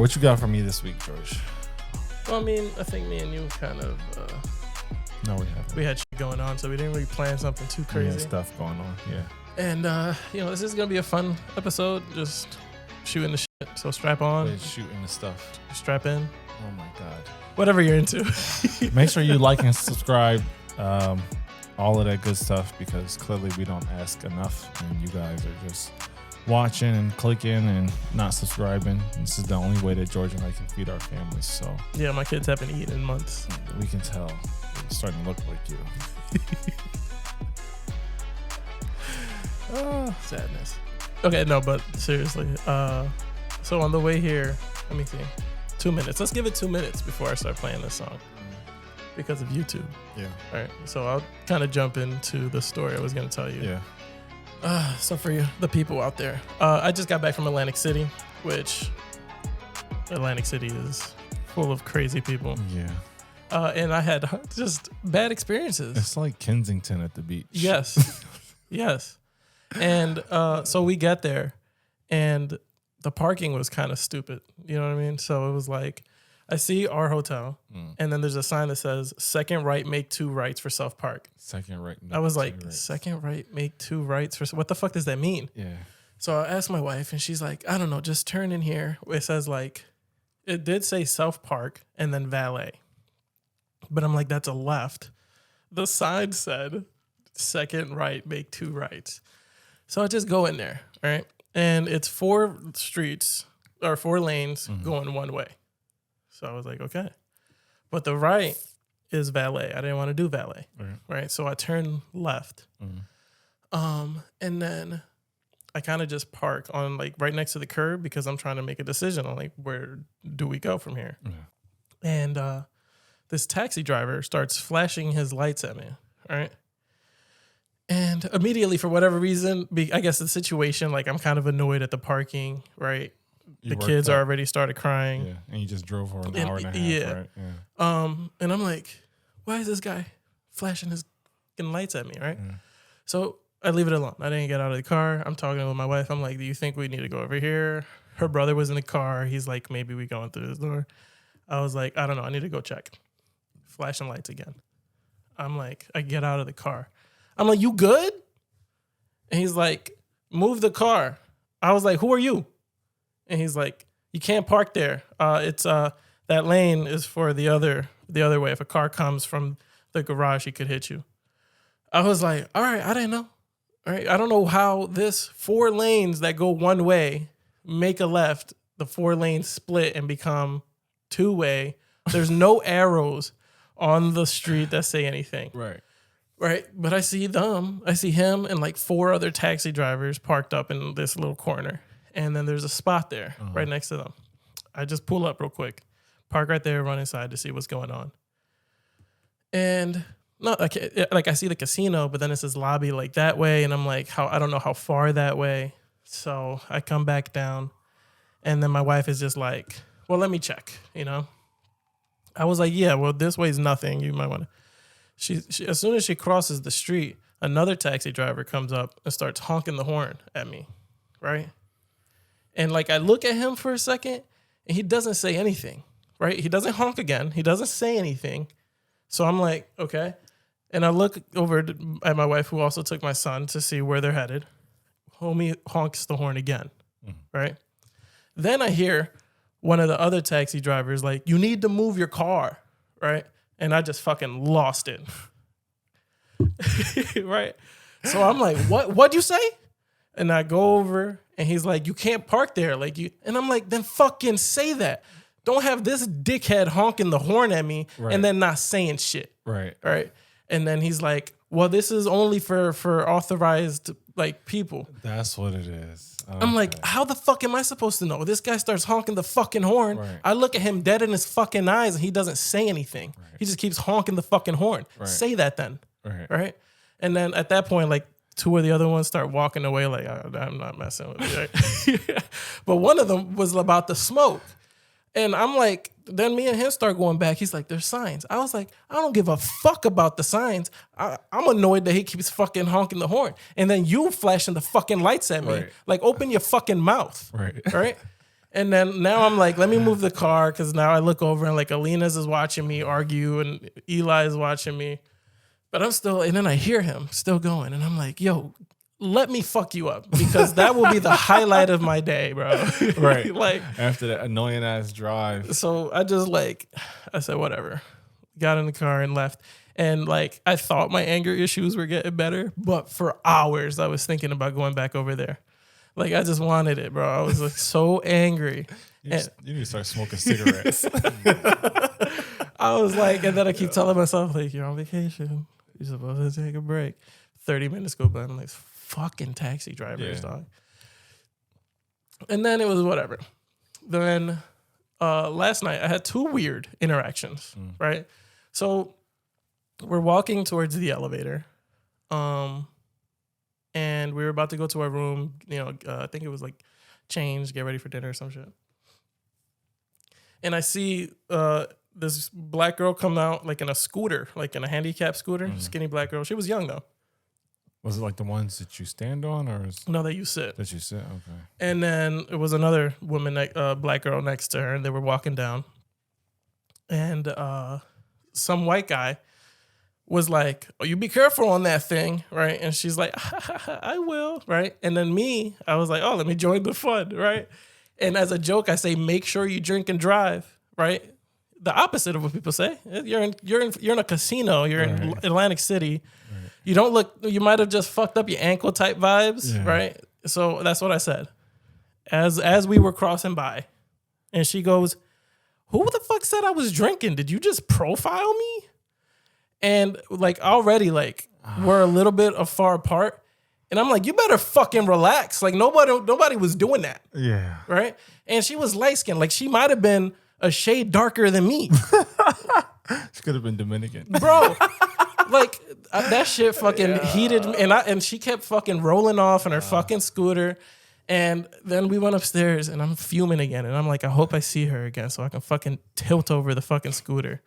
what you got for me this week, George? Well, I mean, I think me and you kind of... No, we haven't. We had shit going on, so we didn't really plan something too crazy. We had stuff going on, yeah. And, this is going to be a fun episode. Just shooting the shit. So strap on. We're shooting the stuff. Strap in. Oh, my God. Whatever you're into. Make sure you like and subscribe. All of that good stuff, because clearly we don't ask enough. And you guys are just watching and clicking and not subscribing. This is the only way that George and I can feed our families. So yeah, my kids haven't eaten in months. We can tell. They're starting to look like you. Sadness. Okay, no, but seriously. So on the way here, let me see. 2 minutes. Let's give it 2 minutes before I start playing this song. Because of YouTube. Yeah. All right. So I'll kind of jump into the story I was going to tell you. Yeah. So for you, the people out there, I just got back from Atlantic City, which Atlantic City is full of crazy people. Yeah. And I had just bad experiences. It's like Kensington at the beach. Yes. Yes. And so we get there and the parking was kind of stupid. You know what I mean? So it was like, I see our hotel and then there's a sign that says second right, make 2 rights for self-park. Second right. I was like, second right, make 2 rights for, what the fuck does that mean? Yeah. So I asked my wife and she's like, I don't know, just turn in here. It says like, it did say self-park and then valet. But I'm like, that's a left. The sign said second right, make 2 rights. So I just go in there, right? And it's 4 streets or 4 lanes going one way. So I was like, okay. But the right is valet. I didn't want to do valet, right? So I turned left. And then I kind of just park on like right next to the curb because I'm trying to make a decision on like, where do we go from here? Yeah. And this taxi driver starts flashing his lights at me, right? And immediately, for whatever reason, I guess the situation, like I'm kind of annoyed at the parking, right? The kids already started crying. Yeah, and you just drove for an hour and a half, right? Yeah. And I'm like, why is this guy flashing his fucking lights at me, right? Yeah. So I leave it alone. I didn't get out of the car. I'm talking with my wife. I'm like, do you think we need to go over here? Her brother was in the car. He's like, maybe we going through this door. I was like, I don't know. I need to go check. Flashing lights again. I'm like, I get out of the car. I'm like, you good? And he's like, move the car. I was like, who are you? And he's like, you can't park there. It's that lane is for the other way. If a car comes from the garage, he could hit you. I was like, all right, I didn't know. All right, I don't know how this 4 lanes that go one way make a left, the 4 lanes split and become 2-way. There's no arrows on the street that say anything. Right. But I see him and like 4 other taxi drivers parked up in this little corner. And then there's a spot there right next to them. I just pull up real quick, park right there, run inside to see what's going on. And I see the casino, but then it says lobby like that way. And I'm like, I don't know how far that way. So I come back down and then my wife is just like, well, let me check, you know? I was like, yeah, well, this way is nothing. You might want to. She as soon as she crosses the street, another taxi driver comes up and starts honking the horn at me, right? And like I look at him for a second and he doesn't say anything, right? He doesn't honk again. He doesn't say anything. So I'm like, okay. And I look over at my wife, who also took my son to see where they're headed. Homie honks the horn again, right? Then I hear one of the other taxi drivers like, you need to move your car, right? And I just fucking lost it. Right? So I'm like, what'd you say? And I go over and he's like, you can't park there. And I'm like, then fucking say that. Don't have this dickhead honking the horn at me and then not saying shit. Right. Right. And then he's like, well, this is only for authorized like people. That's what it is. Okay. I'm like, how the fuck am I supposed to know? This guy starts honking the fucking horn. Right. I look at him dead in his fucking eyes and he doesn't say anything. Right. He just keeps honking the fucking horn. Right. Say that then. Right. And then at that point, like 2 of the other ones start walking away like, I'm not messing with you. Right? But one of them was about to smoke. And I'm like, then me and him start going back. He's like, there's signs. I was like, I don't give a fuck about the signs. I'm annoyed that he keeps fucking honking the horn. And then you flashing the fucking lights at me. Right. Like, open your fucking mouth. Right. And then now I'm like, let me move the car because now I look over and like Alina's is watching me argue and Eli is watching me. But I'm still, and then I hear him still going. And I'm like, yo, let me fuck you up because that will be the highlight of my day, bro. Right. Like after that annoying ass drive. So I said, whatever. Got in the car and left. And like, I thought my anger issues were getting better, but for hours I was thinking about going back over there. Like, I just wanted it, bro. I was like so angry. You need to start smoking cigarettes. I was like, and then I keep telling myself, like, you're on vacation. You're supposed to take a break. 30 minutes go by. I'm like, fucking taxi drivers, dog. And then it was whatever. Then last night I had two weird interactions, right? So we're walking towards the elevator. And we were about to go to our room, I think it was like change, get ready for dinner or some shit. And I see this black girl come out like in a scooter, like in a handicap scooter, skinny black girl. She was young though. Was it like the ones that you stand on or no, that you sit? That you sit, okay. And then it was another woman, black girl next to her, and they were walking down. And some white guy was like, oh, you be careful on that thing, right? And she's like, I will, right? And then I was like, oh, let me join the fun, right? And as a joke, I say, make sure you drink and drive, right? The opposite of what people say. You're in a casino. You're in Atlantic City. Right. You don't look. You might have just fucked up your ankle type vibes, right? So that's what I said. As we were crossing by, and she goes, "Who the fuck said I was drinking? Did you just profile me?" And like already, like we're a little bit far apart. And I'm like, you better fucking relax. Like nobody was doing that. Yeah. Right? And she was light skinned. Like she might have been a shade darker than me. She could have been Dominican. Bro, like that shit fucking heated me. And she kept fucking rolling off in her fucking scooter. And then we went upstairs and I'm fuming again. And I'm like, I hope I see her again so I can fucking tilt over the fucking scooter.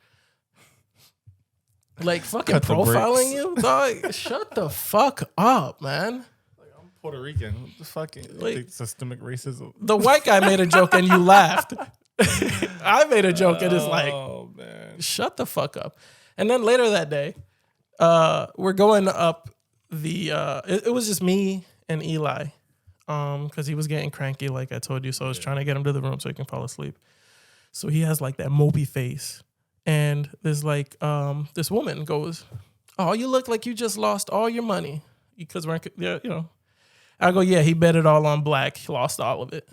Like fucking profiling you, dog. Shut the fuck up, man. Like I'm Puerto Rican. What the fucking like, systemic racism? The white guy made a joke and you laughed. I made a joke and it's like, oh man, shut the fuck up. And then later that day, we're going up the. It was just me and Eli, because he was getting cranky, like I told you. So I was trying to get him to the room so he can fall asleep. So he has like that mopey face. And there's like, this woman goes, oh, you look like you just lost all your money. Because we're, I go, yeah, he bet it all on black. He lost all of it.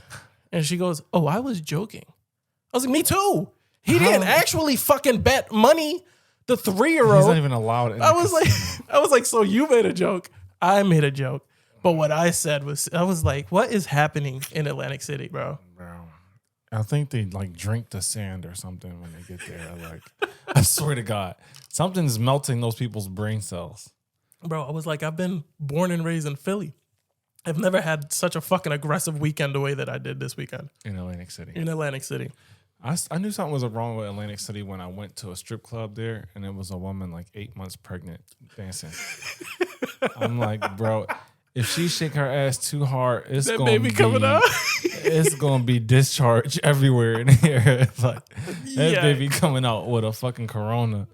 And she goes, oh, I was joking. I was like, me too. He didn't actually fucking bet money. The 3-year-old. He's not even allowed. I was like, so you made a joke. I made a joke. But what I said was, I was like, what is happening in Atlantic City, bro? I think they like drink the sand or something when they get there. Like, I swear to God, something's melting those people's brain cells. Bro, I was like, I've been born and raised in Philly. I've never had such a fucking aggressive weekend the way that I did this weekend. In Atlantic City. In Atlantic City. I knew something was wrong with Atlantic City when I went to a strip club there and it was a woman like 8 months pregnant dancing. I'm like, bro, if she shake her ass too hard, it's that gonna baby be coming out. It's gonna be discharge everywhere in here. Like that baby coming out with a fucking corona.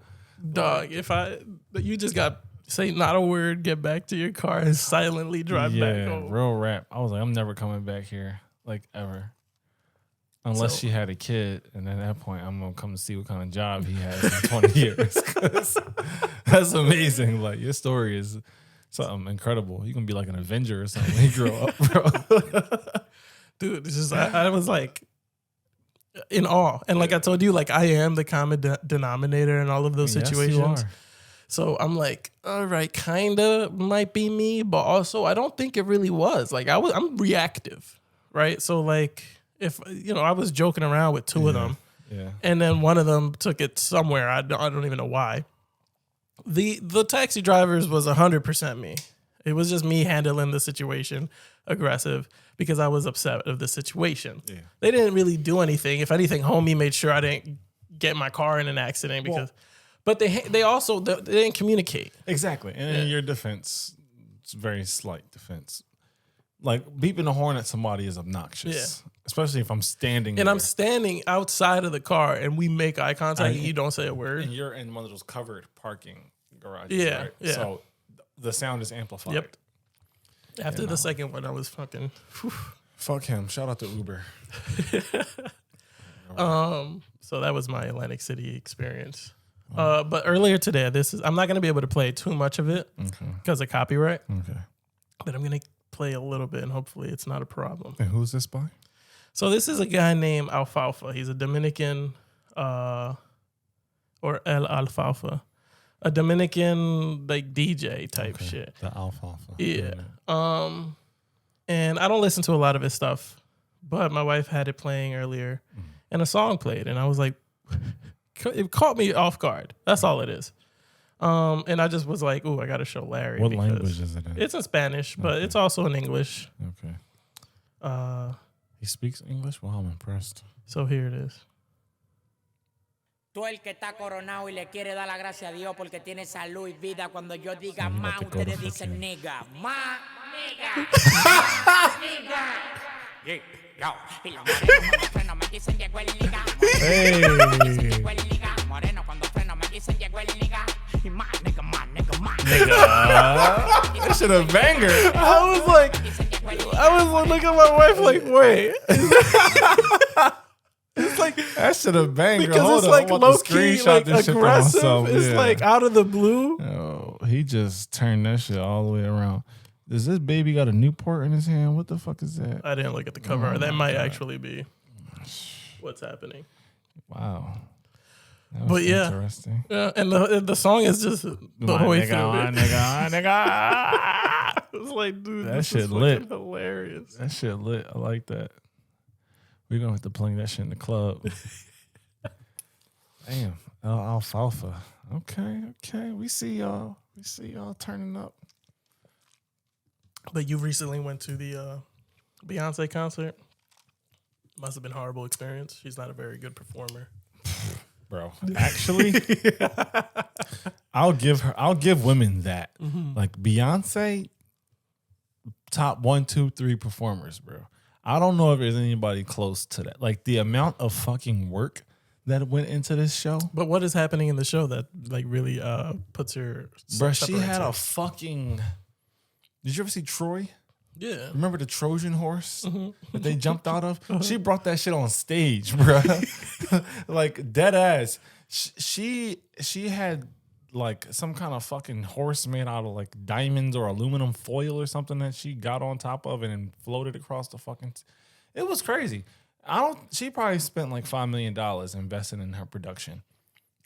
Dog, you just got say not a word, get back to your car and silently drive back home. Real rap. I was like, I'm never coming back here, like ever. Unless she had a kid, and at that point, I'm gonna come to see what kind of job he has in 20 years. That's amazing. Like your story is something incredible. You can be like an Avenger or something when you grow up, bro. Dude, it's just I was like in awe. And like I told you, like I am the common denominator in all of those situations. Yes, you are. So I'm like, all right, kinda might be me, but also I don't think it really was. Like I'm reactive, right? So like if I was joking around with two of them, and then one of them took it somewhere. I don't even know why. The taxi drivers was 100% me. It was just me handling the situation aggressive because I was upset of the situation. Yeah. They didn't really do anything. If anything, homie made sure I didn't get my car in an accident because. But they didn't communicate. Exactly. And in your defense, it's very slight defense. Like beeping the horn at somebody is obnoxious, especially if I'm standing. And there. I'm standing outside of the car, and we make eye contact, and you don't say a word. And you're in one of those covered parking garages, Yeah, right? yeah. So the sound is amplified. Yep. After the second one, I was fucking. Whew. Fuck him. Shout out to Uber. So that was my Atlantic City experience. But earlier today, I'm not going to be able to play too much of it because of copyright. Okay. But I'm going to play a little bit, and hopefully it's not a problem. And who's this by? So this is a guy named Alfalfa. He's a Dominican, or El Alfalfa, a Dominican like DJ type shit. The Alfalfa. Yeah. And I don't listen to a lot of his stuff, but my wife had it playing earlier, and a song played, and I was like, it caught me off guard. That's all it is. And I just was like, "Ooh, I got to show Larry." What language is it in? It's in Spanish, but it's also in English. Okay. He speaks English? Well, I'm impressed. So here it is. Tú el que está coronado y le quiere dar la gracia a Dios porque tiene salud y vida. Cuando yo diga ma, ustedes dicen nigga. Ma, nigga. Nigga. Yeah, yo. Y los morenos cuando freno me dicen llegó el nigga. Llegó el nigga. Moreno cuando freno me dicen llegó el nigga. Y ma, nigga, ma, nigga, ma. That shit a banger. I was looking at my wife like, wait. It's like That shit a banger. because Hold it's up, like I'm about low to key, screenshot like this shit for aggressive. myself. It's Yeah. like out of the blue. Yo, he just turned that shit all the way around. Does this baby got a Newport in his hand? What the fuck is that? I didn't look at the cover. That might actually be what's happening. Wow. That But was yeah. interesting. Yeah, and the song is just the My whole way nigga, through my it. nigga, my nigga. It's like, dude, That this shit is lit. fucking hilarious. That shit lit. I like that. We're gonna have to play that shit in the club. Damn. Alfalfa. Okay. We see y'all turning up. But you recently went to the Beyoncé concert. Must have been a horrible experience. She's not a very good performer. Bro. Actually, I'll give women that. Like Beyonce, top 1, 2, 3 performers, bro. I don't know if there's anybody close to that. Like the amount of fucking work that went into this show. But what is happening in the show that like really puts her? Bro, she separates had her? a fucking. Did you ever see Troy? Yeah. Remember the Trojan horse that they jumped out of? She brought that shit on stage, bro. Like dead ass. She had like some kind of fucking horse made out of like diamonds or aluminum foil or something that she got on top of and then floated across the fucking. It was crazy. She probably spent like $5 million investing in her production.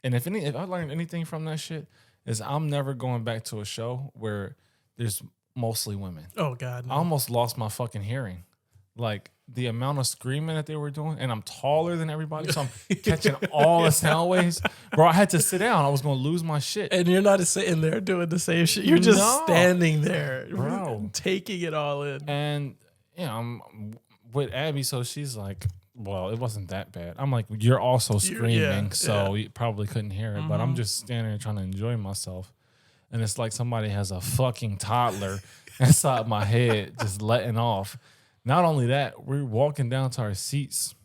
And if I learned anything from that shit, is I'm never going back to a show where there's mostly women. Oh God. No. I almost lost my fucking hearing. Like the amount of screaming that they were doing, and I'm taller than everybody, so I'm catching all the sound waves. Bro, I had to sit down. I was gonna lose my shit. And you're not sitting there doing the same shit. You're just standing there, bro, taking it all in. And I'm with Abby, so she's like, well, it wasn't that bad. I'm like, you're also screaming, so you probably couldn't hear it. But I'm just standing there trying to enjoy myself. And it's like somebody has a fucking toddler inside my head just letting off. Not only that, we're walking down to our seats.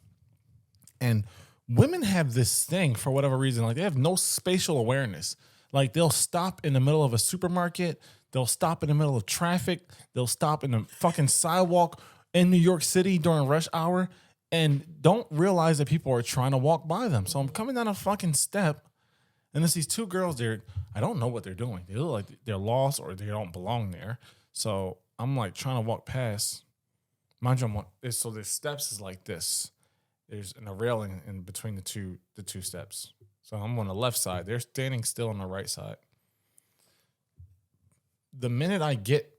And women have this thing for whatever reason. Like they have no spatial awareness. Like they'll stop in the middle of a supermarket. They'll stop in the middle of traffic. They'll stop in the fucking sidewalk in New York City during rush hour and don't realize that people are trying to walk by them. So I'm coming down a fucking step and there's these two girls there. I don't know what they're doing. They look like they're lost or they don't belong there. So I'm like trying to walk past. Mind you, so the steps is like this. There's a railing in between the two steps. So I'm on the left side. They're standing still on the right side. The minute I get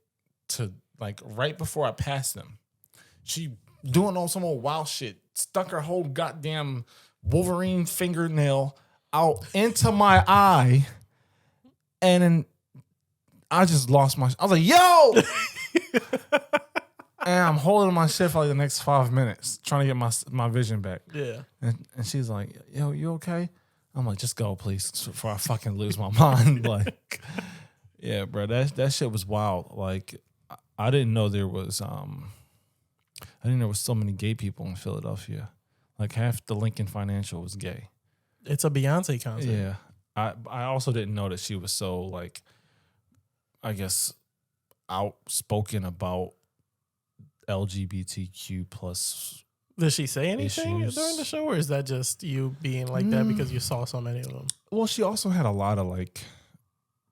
to like right before I pass them, she doing all some old wild shit. Stuck her whole goddamn Wolverine fingernail out into my eye. And then I just lost my... I was like, yo! And I'm holding my shit for like the next 5 minutes, trying to get my vision back. Yeah. And she's like, yo, you okay? I'm like, just go, please, before I fucking lose my mind. Like, yeah, bro, that shit was wild. Like, I didn't know there was so many gay people in Philadelphia. Like half the Lincoln Financial was gay. It's a Beyonce concert. Yeah. I also didn't know that she was so like, I guess, outspoken about LGBTQ plus. Did she say anything issues. during the show, or is that just you being like that because you saw so many of them? Well, she also had a lot of like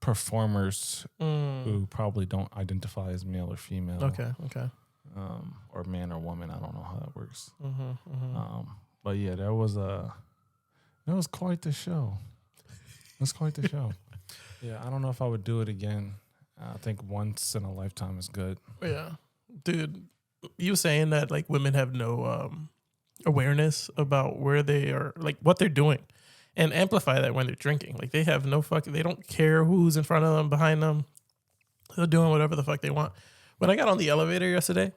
performers who probably don't identify as male or female. Okay. Or man or woman. I don't know how that works. Mm-hmm. But yeah, that was quite the show. It was quite the show. Yeah, I don't know if I would do it again. I think once in a lifetime is good. Yeah, dude, you saying that like women have no awareness about where they are, like what they're doing, and amplify that when they're drinking. Like they have no they don't care who's in front of them, behind them. They're doing whatever the fuck they want. When I got on the elevator yesterday,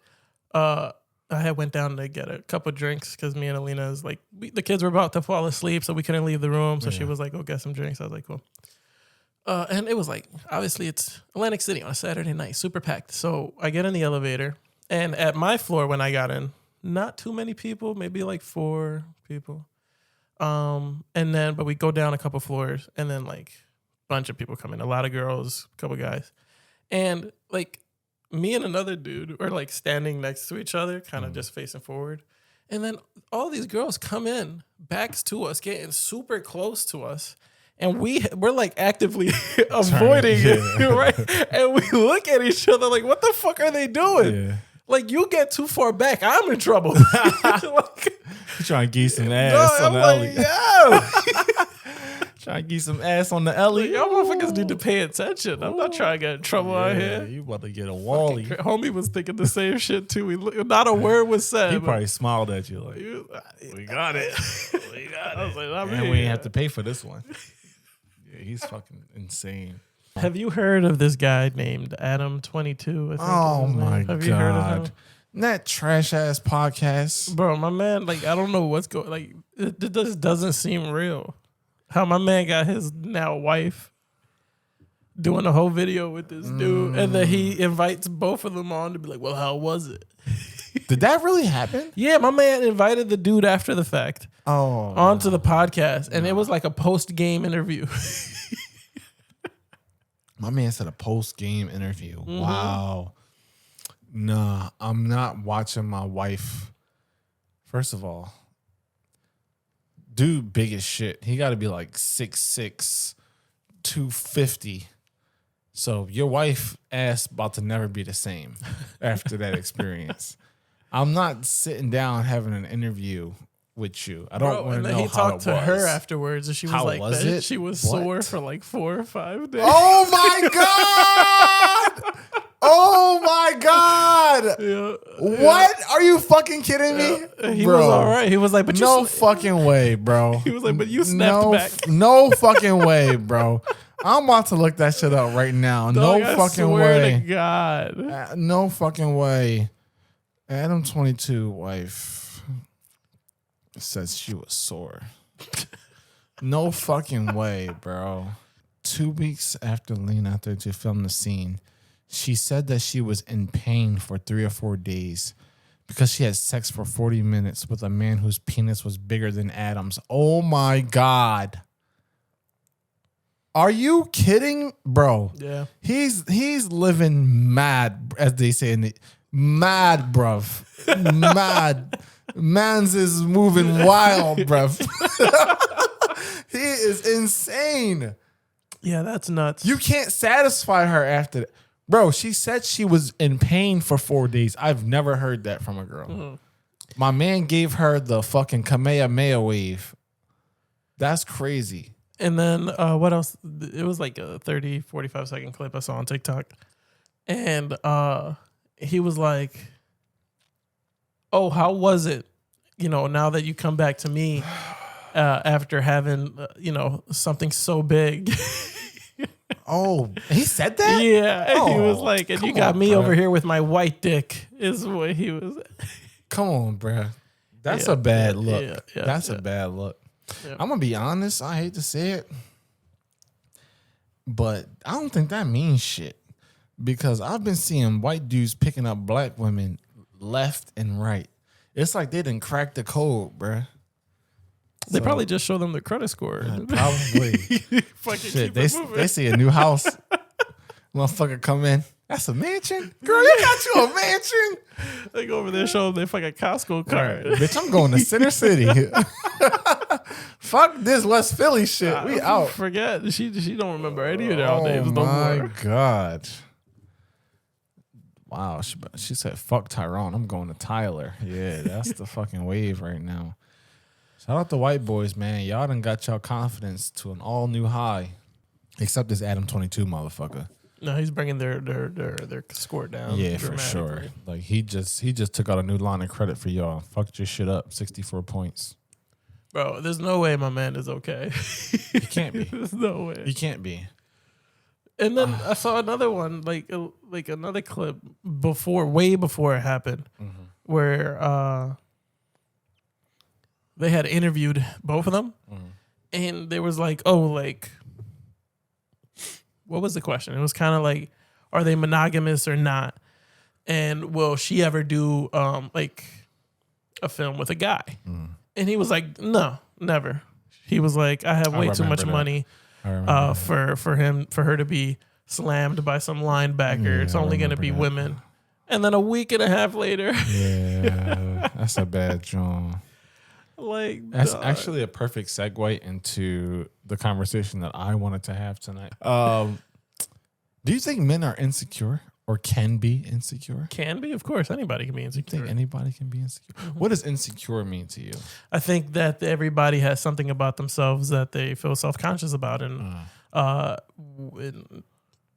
I had went down to get a couple drinks because me and Alina's like, the kids were about to fall asleep, so we couldn't leave the room. So she was like, go get some drinks. I was like, cool. And it was like, obviously it's Atlantic City on a Saturday night, super packed. So I get in the elevator, and at my floor when I got in, not too many people, maybe like 4 people. But we go down a couple floors, and then like a bunch of people come in, a lot of girls, a couple guys. And like me and another dude were like standing next to each other, kind of just facing forward. And then all these girls come in, backs to us, getting super close to us. And we're like actively avoiding it, right? And we look at each other like, what the fuck are they doing? Yeah. Like, you get too far back, I'm in trouble. Like, you trying to get some ass on the alley. Trying to get some ass on the alley. Y'all motherfuckers need to pay attention. I'm not trying to get in trouble out here. You about to get a wally. Homie was thinking the same shit too. Not a word was said. He probably smiled at you like, we got it. We got it. I was like, and we ain't have to pay for this one. Yeah, he's fucking insane. Have you heard of this guy named Adam22? Oh my God. Have you heard of him? That trash ass podcast. Bro, my man, like, I don't know what's going, like, it just doesn't seem real. How my man got his now wife doing a whole video with this dude, and then he invites both of them on to be like, well, how was it? Did that really happen? Yeah, my man invited the dude after the fact onto the podcast, and it was like a post-game interview. My man said a post-game interview. Mm-hmm. Wow. Nah, I'm not watching my wife. First of all, dude big as shit. He got to be like 6'6", 250. So your wife ass about to never be the same after that experience. I'm not sitting down having an interview with you. I don't want to know how it was. He talked to her afterwards, and she was like, she was sore for like 4 or 5 days. Oh my God! Oh my God! Yeah, what? Are you fucking kidding me? He was all right. He was like, but no fucking way, bro. He was like, but you snapped back. No fucking way, bro. I'm about to look that shit up right now. No fucking way. To God. No fucking way. Adam22 wife says she was sore. No fucking way, bro. 2 weeks after Lean-Out-32 filmed the scene, she said that she was in pain for 3 or 4 days because she had sex for 40 minutes with a man whose penis was bigger than Adam's. Oh my God. Are you kidding? Bro. Yeah. He's living mad, as they say in the mad, bruv. Mad. Mans is moving wild, bruv. He is insane. Yeah, that's nuts. You can't satisfy her after that. Bro, she said she was in pain for 4 days. I've never heard that from a girl. Mm-hmm. My man gave her the fucking Kamehameha wave. That's crazy. And then what else? It was like a 30, 45 second clip I saw on TikTok. And he was like, oh, how was it? You know, now that you come back to me after having, something so big. Oh, he said that? Yeah. And he was like, and you got me over here with my white dick, is what he was. Come on, bro. That's a bad look. That's a bad look. Yeah. I'm going to be honest. I hate to say it, but I don't think that means shit. because I've been seeing white dudes picking up black women left and right. It's like they didn't crack the code, bruh. They probably just show them the credit score. Probably. Shit, they see a new house. Motherfucker come in. That's a mansion? Girl, you got you a mansion? They go over there, show them their fucking Costco card. Right. Bitch, I'm going to Center City. Fuck this West Philly shit. We out. Forget. She don't remember any of their all days. Oh, my God. Wow. She said, fuck Tyrone. I'm going to Tyler. Yeah, that's the fucking wave right now. Shout out to white boys, man. Y'all done got y'all confidence to an all new high. Except this Adam22 motherfucker. No, he's bringing their score down. Yeah, for sure. Like he just took out a new line of credit for y'all. Fucked your shit up. 64 points. Bro, there's no way my man is okay. He can't be. There's no way. He can't be. And then I saw another one, like another clip way before it happened, where they had interviewed both of them, and they was like, oh, like, what was the question? It was kind of like, are they monogamous or not? And will she ever do like a film with a guy? And he was like, no, never. He was like, I have way too much money for her to be slammed by some linebacker. Yeah, it's only going to be women. And then a week and a half later, yeah, that's a bad job. Like that's actually a perfect segue into the conversation that I wanted to have tonight. Do you think men are insecure or can be insecure? Can be, of course. Anybody can be insecure. You think anybody can be insecure? What does insecure mean to you? I think that everybody has something about themselves that they feel self-conscious about, and in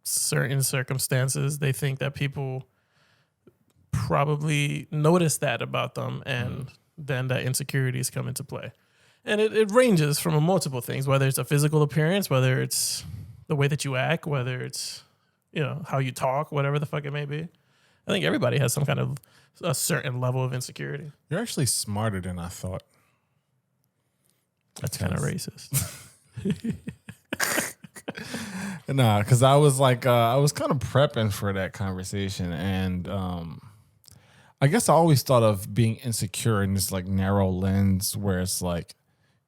certain circumstances, they think that people probably notice that about them, and then that insecurities come into play. And it ranges from multiple things, whether it's a physical appearance, whether it's the way that you act, whether it's, you know, how you talk, whatever the fuck it may be. I think everybody has some kind of a certain level of insecurity. You're actually smarter than I thought. That's kind of racist. Nah, because I was like, I was kind of prepping for that conversation, and I guess I always thought of being insecure in this like narrow lens where it's like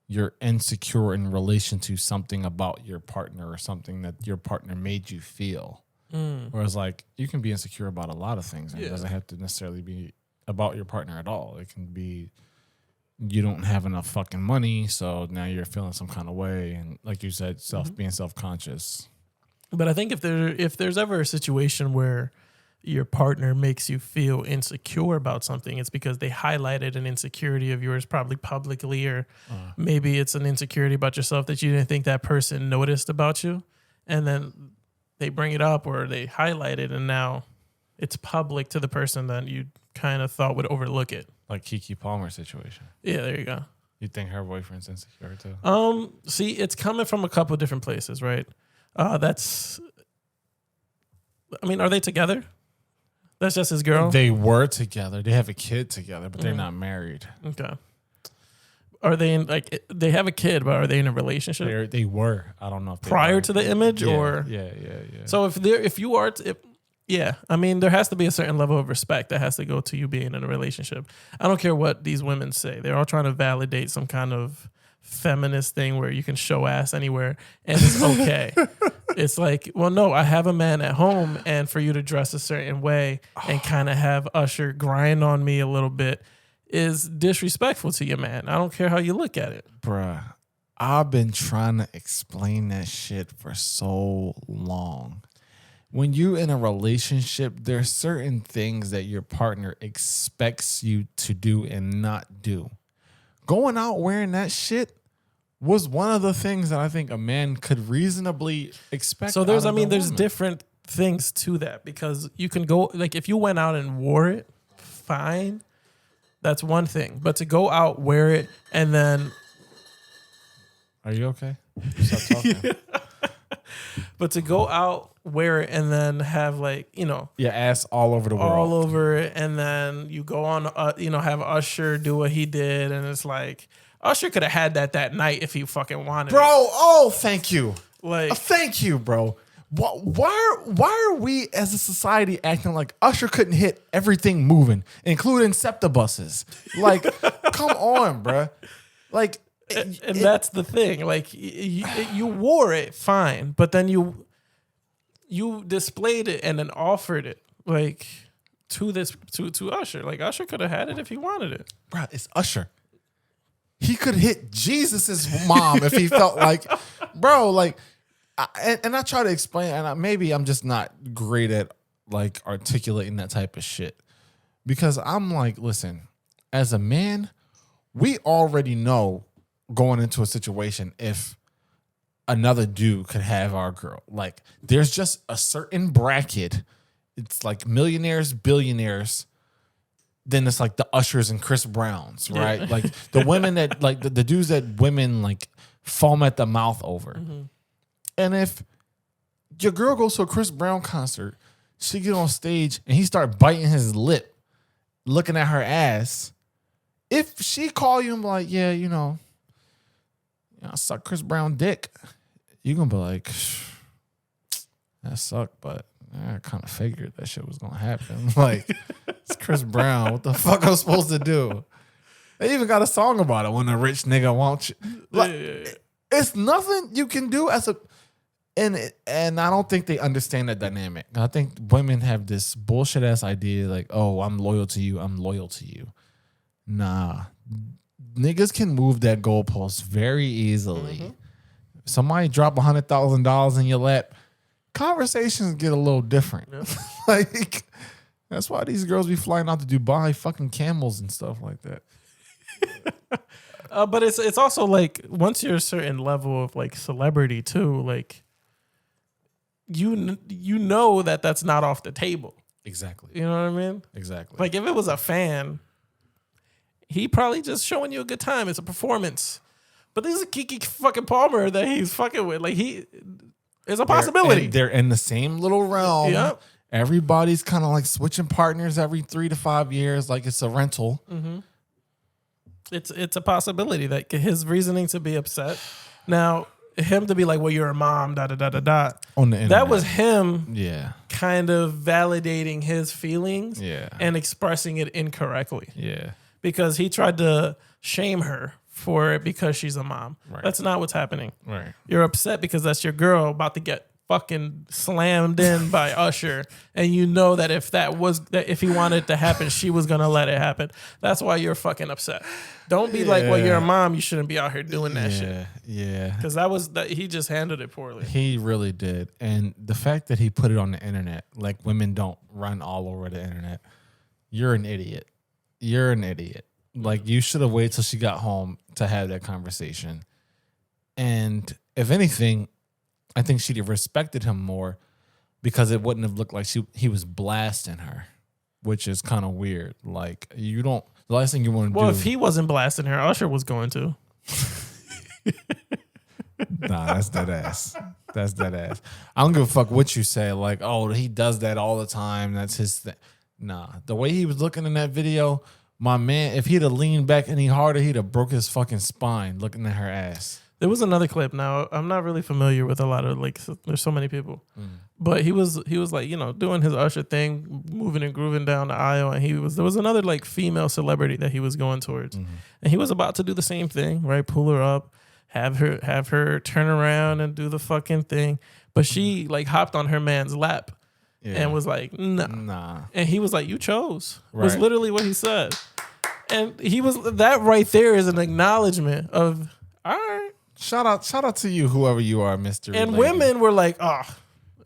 you're insecure in relation to something about your partner or something that your partner made you feel. Whereas like you can be insecure about a lot of things, and it doesn't have to necessarily be about your partner at all. It can be you don't have enough fucking money, so now you're feeling some kind of way, and like you said, being self-conscious. But I think if there's ever a situation where your partner makes you feel insecure about something, it's because they highlighted an insecurity of yours, probably publicly, or maybe it's an insecurity about yourself that you didn't think that person noticed about you, and then they bring it up or they highlight it, and now it's public to the person that you kind of thought would overlook it. Like Keke Palmer situation. Yeah, there you go. You think her boyfriend's insecure too? See, it's coming from a couple of different places, right? Are they together? That's just his girl? They were together. They have a kid together, but they're not married. Okay. Are they in, like, they have a kid, but are they in a relationship? They were. I don't know if they prior were. to the image, or yeah. So I mean, there has to be a certain level of respect that has to go to you being in a relationship. I don't care what these women say. They're all trying to validate some kind of feminist thing where you can show ass anywhere and it's okay. It's like, well, no, I have a man at home, and for you to dress a certain way and kind of have Usher grind on me a little bit is disrespectful to your man. I don't care how you look at it. Bruh, I've been trying to explain that shit for so long. When you're in a relationship, there's certain things that your partner expects you to do and not do. Going out wearing that shit was one of the things that I think a man could reasonably expect. So there's different things to that, because you can go, like, if you went out and wore it, fine, that's one thing. But to go out, wear it, and then... Are you okay? Stop talking. But to go out, wear it, and then have, like, you know... Your ass all over the world. All over it, and then you go on, have Usher do what he did, and it's like... Usher could have had that night if he fucking wanted. Bro, thank you. Like, thank you, bro. Why are we as a society acting like Usher couldn't hit everything moving, including septobuses? Like, come on, bruh. Like, and that's the thing. Like, you wore it fine, but then you displayed it and then offered it like to Usher. Like, Usher could have had it if he wanted it. bruh, it's Usher. He could hit Jesus's mom if he felt like, bro. Like, I try to explain, and maybe I'm just not great at like articulating that type of shit, because I'm like, listen, as a man, we already know going into a situation if another dude could have our girl. Like, there's just a certain bracket. It's like millionaires, billionaires. Then it's like the Ushers and Chris Browns, right? Yeah. Like the women that like the dudes that women like foam at the mouth over. Mm-hmm. And if your girl goes to a Chris Brown concert, she get on stage and he start biting his lip, looking at her ass. If she call you and be like, yeah, I suck Chris Brown dick, you gonna be like, that sucked, but I kind of figured that shit was gonna happen. Like, it's Chris Brown. What the fuck I'm supposed to do? They even got a song about it. When a rich nigga wants you. Like, it's nothing you can do as a. And I don't think they understand that dynamic. I think women have this bullshit ass idea like, oh, I'm loyal to you. I'm loyal to you. Nah, niggas can move that goalpost very easily. Mm-hmm. Somebody drop $100,000 in your lap, conversations get a little different. Yeah. Like, that's why these girls be flying out to Dubai, fucking camels and stuff like that. But it's also like, once you're a certain level of like celebrity too, like you know that that's not off the table. Exactly. You know what I mean? Exactly. Like, if it was a fan, he probably just showing you a good time. It's a performance. But this is a Keke fucking Palmer that he's fucking with. Like, it's a possibility. They're in the same little realm. Yep. Everybody's kind of like switching partners every 3 to 5 years, like it's a rental. Mm-hmm. It's a possibility that his reasoning to be upset. Now, him to be like, well, you're a mom, da da da da da. On the internet. That was him, yeah, kind of validating his feelings, yeah, and expressing it incorrectly, yeah, because he tried to shame her for it because she's a mom. Right. That's not what's happening. Right. You're upset because that's your girl about to get fucking slammed in by Usher, and you know that if he wanted it to happen, she was gonna let it happen. That's why you're fucking upset. Don't be like, well, you're a mom, you shouldn't be out here doing that shit. Yeah, because he just handled it poorly. He really did. And the fact that he put it on the internet, like, women don't run all over the internet. You're an idiot. You're an idiot. Like, you should have waited till she got home to have that conversation. And if anything, I think she'd have respected him more, because it wouldn't have looked like he was blasting her, which is kind of weird. Like, the last thing you want to do. Well, if he wasn't blasting her, Usher was going to. Nah, that's dead ass. That's dead ass. I don't give a fuck what you say. Like, oh, he does that all the time. That's his thing. Nah, the way he was looking in that video, my man, if he'd have leaned back any harder, he'd have broke his fucking spine looking at her ass. There was another clip. Now, I'm not really familiar with a lot of, like, there's so many people. But he was like, doing his Usher thing, moving and grooving down the aisle, and there was another, like, female celebrity that he was going towards. Mm-hmm. And he was about to do the same thing, right? Pull her up, have her turn around and do the fucking thing. But she, like, hopped on her man's lap and was like, nah. And he was like, you chose. Right. Was literally what he said. And that right there is an acknowledgement of, all right. Shout out to you, whoever you are, Mr. And lady. Women were like,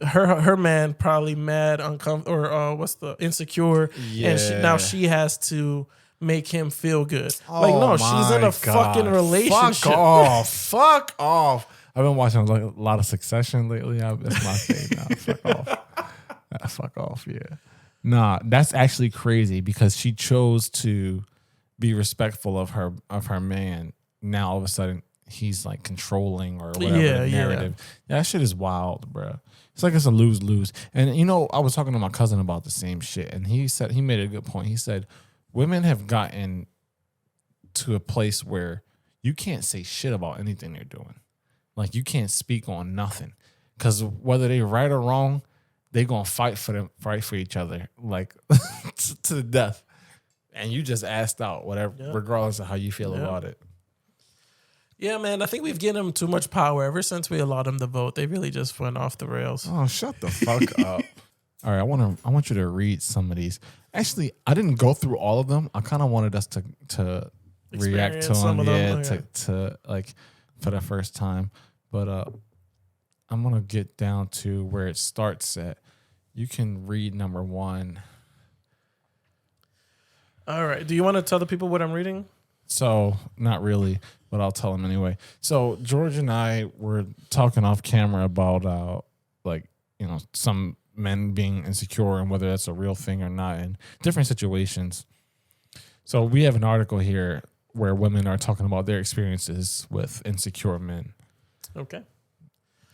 her man probably mad, uncomfortable, or what's the insecure, and now she has to make him feel good. Like, no, she's in a fucking relationship. Fuck off. I've been watching a lot of Succession lately. That's my thing now. Fuck off. Yeah. Nah, that's actually crazy, because she chose to be respectful of her man. Now all of a sudden, he's like controlling or whatever the narrative. Yeah, that shit is wild, bro. It's like it's a lose-lose. And I was talking to my cousin about the same shit, and he made a good point. He said, women have gotten to a place where you can't say shit about anything they're doing. Like, you can't speak on nothing, because whether they right or wrong, they gonna fight for each other like to the death. And you just asked out, whatever, regardless of how you feel about it. Yeah, man, I think we've given them too much power. Ever since we allowed them to vote, they really just went off the rails. Oh, shut the fuck up. All right, I want you to read some of these. Actually, I didn't go through all of them. I kind of wanted us to react to them, to like for the first time. But I'm gonna get down to where it starts at. You can read number 1. All right. Do you want to tell the people what I'm reading? So, not really, but I'll tell them anyway. So, George and I were talking off camera about, some men being insecure and whether that's a real thing or not in different situations. So, we have an article here where women are talking about their experiences with insecure men. Okay.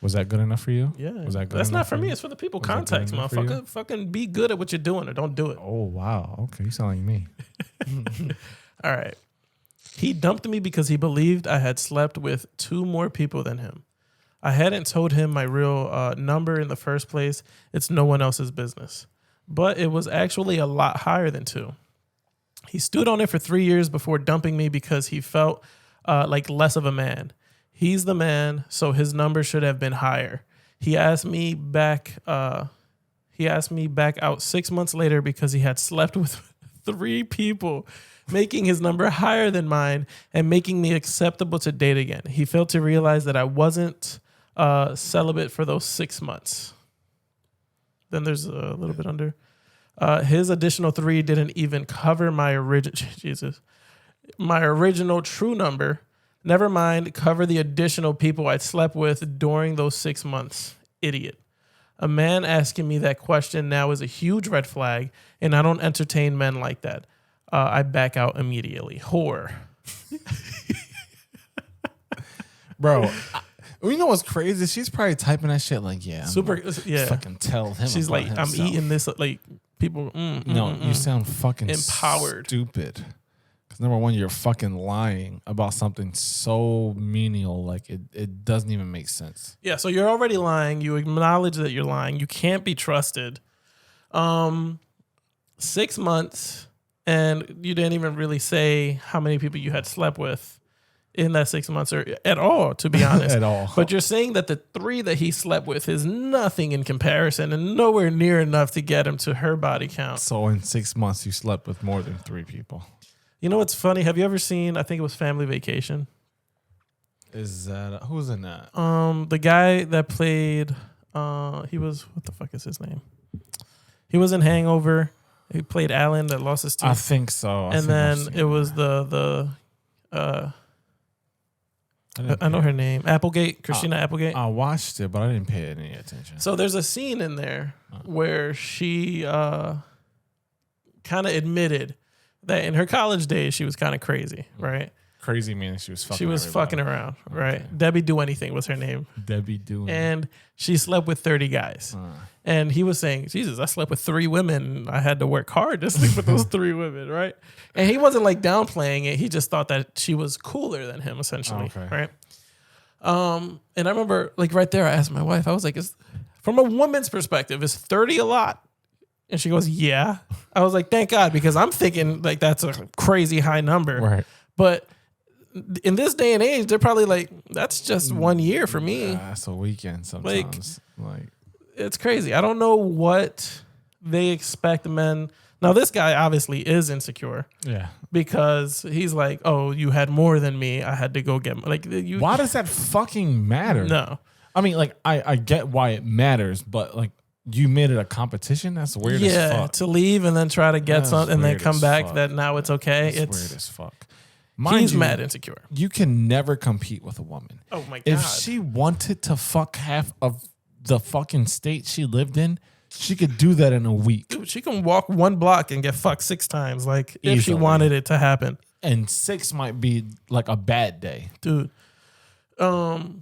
Was that good enough for you? Yeah. Was that good? That's not for me. It's for the people. Context, motherfucker. Fucking be good at what you're doing or don't do it. Oh, wow. Okay. You sound like me. All right. He dumped me because he believed I had slept with 2 more people than him. I hadn't told him my real number in the first place. It's no one else's business. But it was actually a lot higher than 2. He stood on it for 3 years before dumping me because he felt like less of a man. He's the man, so his number should have been higher. He asked me back out 6 months later because he had slept with 3 people, making his number higher than mine and making me acceptable to date again. He failed to realize that I wasn't celibate for those 6 months. Then there's a little bit under. His additional 3 didn't even cover my original true number. Never mind, cover the additional people I'd slept with during those 6 months. Idiot. A man asking me that question now is a huge red flag, and I don't entertain men like that. I back out immediately. Whore. Bro, you know what's crazy? She's probably typing that shit like, fucking tell him. She's like, himself. I'm eating this, like, people. You sound fucking empowered. Stupid. Number 1, you're fucking lying about something so menial, like it doesn't even make sense. Yeah, so you're already lying. You acknowledge that you're lying. You can't be trusted. 6 months, and you didn't even really say how many people you had slept with in that 6 months or at all, to be honest. At all. But you're saying that the 3 that he slept with is nothing in comparison and nowhere near enough to get him to her body count. So in 6 months, you slept with more than 3 people. You know what's funny? Have you ever seen, I think it was Family Vacation? Is that, who's in that? The guy that played, he was, what the fuck is his name? He was in Hangover. He played Alan that lost his tooth. I think so. And then it was I know her name. Applegate, Christina Applegate. I watched it, but I didn't pay any attention. So there's a scene in there where she kind of admitted that in her college days, she was kind of crazy, right? Crazy meaning she was fucking She was everybody. fucking around, right? Okay. Debbie Do Anything was her name. Debbie Do Anything. And she slept with 30 guys. And he was saying, Jesus, I slept with 3 women. I had to work hard to sleep with those 3 women, right? And he wasn't like downplaying it. He just thought that she was cooler than him, essentially, right? And I remember, like right there, I asked my wife, I was like, from a woman's perspective, is 30 a lot? And she goes, yeah. I was like, thank God, because I'm thinking like that's a crazy high number. Right. But in this day and age, they're probably like, that's just 1 year for me. That's a weekend sometimes. Like it's crazy. I don't know what they expect men. Now, this guy obviously is insecure. Yeah. Because he's like, oh, you had more than me. I had to go get like you. Why does that fucking matter? No. I mean, like, I get why it matters, but like, you made it a competition? That's weird as fuck. Yeah, to leave and then try to get something and then come back that now it's okay. It's weird as fuck. He's mad insecure. You can never compete with a woman. Oh my God. If she wanted to fuck half of the fucking state she lived in, she could do that in a week. Dude, she can walk 1 block and get fucked 6 times, like easily. If she wanted it to happen. And 6 might be like a bad day. Dude. Yeah.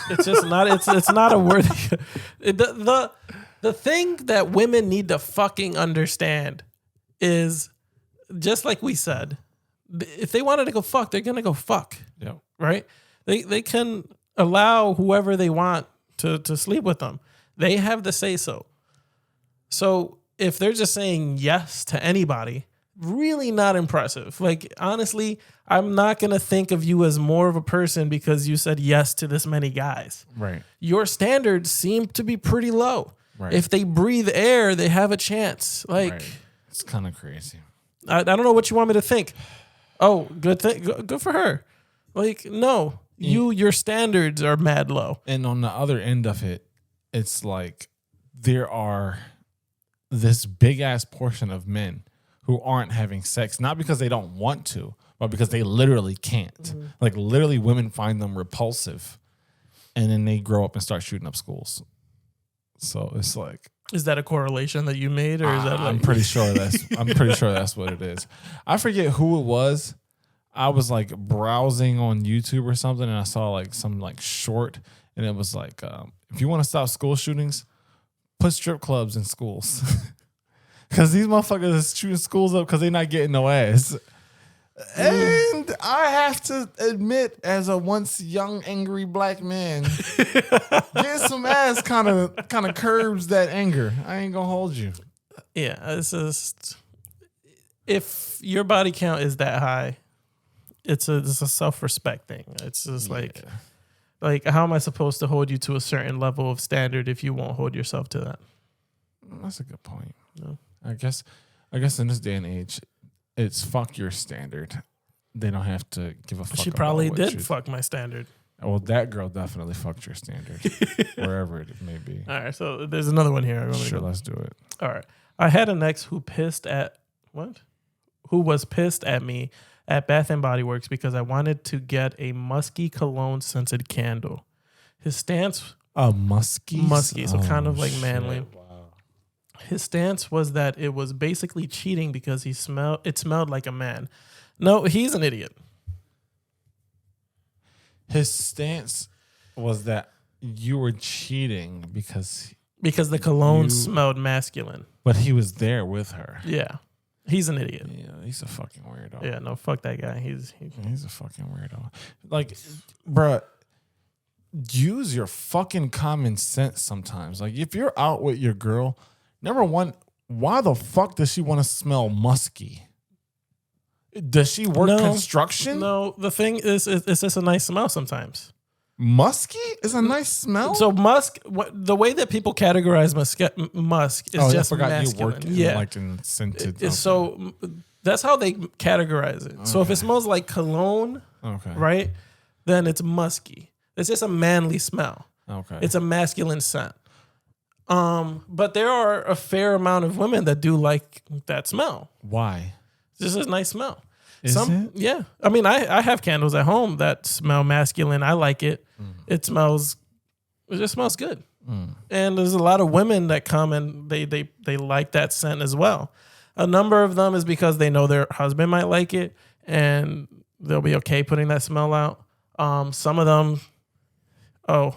It's just not. It's not a worthy. The thing that women need to fucking understand is, just like we said, if they wanted to go fuck, they're gonna go fuck. Yeah. Right. They can allow whoever they want to sleep with them. They have the say so. So if they're just saying yes to anybody, really not impressive. Like, honestly, I'm not going to think of you as more of a person because you said yes to this many guys. Right. Your standards seem to be pretty low. Right. If they breathe air, they have a chance. Like, Right. It's kind of crazy. I don't know what you want me to think. Oh, good thing. Good for her. Like, no, your standards are mad low. And on the other end of it, it's like there are this big ass portion of men who aren't having sex, not because they don't want to, but because they literally can't. Mm-hmm. Like, literally, women find them repulsive, and then they grow up and start shooting up schools. So it's like, Is that a correlation that you made, or is that? I'm pretty sure that's what it is. I forget who it was. I was like browsing on YouTube or something, and I saw like some like short, and it was like, if you want to stop school shootings, put strip clubs in schools, because these motherfuckers is shooting schools up because they're not getting no ass. And I have to admit, as a once young, angry black man, getting some ass kind of curbs that anger. I ain't gonna hold you. Yeah, it's just, if your body count is that high, it's a self-respect thing. It's just like how am I supposed to hold you to a certain level of standard if you won't hold yourself to that? That's a good point. No. I guess in this day and age, it's fuck your standard. They don't have to give a fuck. She about probably what did you- fuck my standard. Well, that girl definitely fucked your standard, wherever it may be. All right, so there's another one here. Sure, let's do it. All right. I had an ex who was pissed at me at Bath and Body Works because I wanted to get a musky cologne scented candle. His stance, musky, so kind of like manly. Wow. His stance was that it was basically cheating because it smelled like a man. No, he's an idiot. His stance was that you were cheating because the cologne smelled masculine. but he was there with her. Yeah. He's an idiot. Yeah, he's a fucking weirdo. Yeah, no, fuck that guy. He's He's a fucking weirdo. Like, bruh, use your fucking common sense sometimes. Like, if you're out with your girl, number one, why the fuck does she want to smell musky? Does she work construction? No, the thing is, it's just a nice smell sometimes. Musky is a nice smell. So musk, the way that people categorize musk is just I forgot masculine. you work like in scented. So that's how they categorize it. Okay. So if it smells like cologne, right, then it's musky. It's just a manly smell. Okay, it's a masculine scent. But there are a fair amount of women that do like that smell. Why? This is a nice smell. Is it? Yeah. I mean, I have candles at home that smell masculine. I like it. It just smells good. And there's a lot of women that come and they like that scent as well. A number of them is because they know their husband might like it and they'll be okay putting that smell out. Some of them, I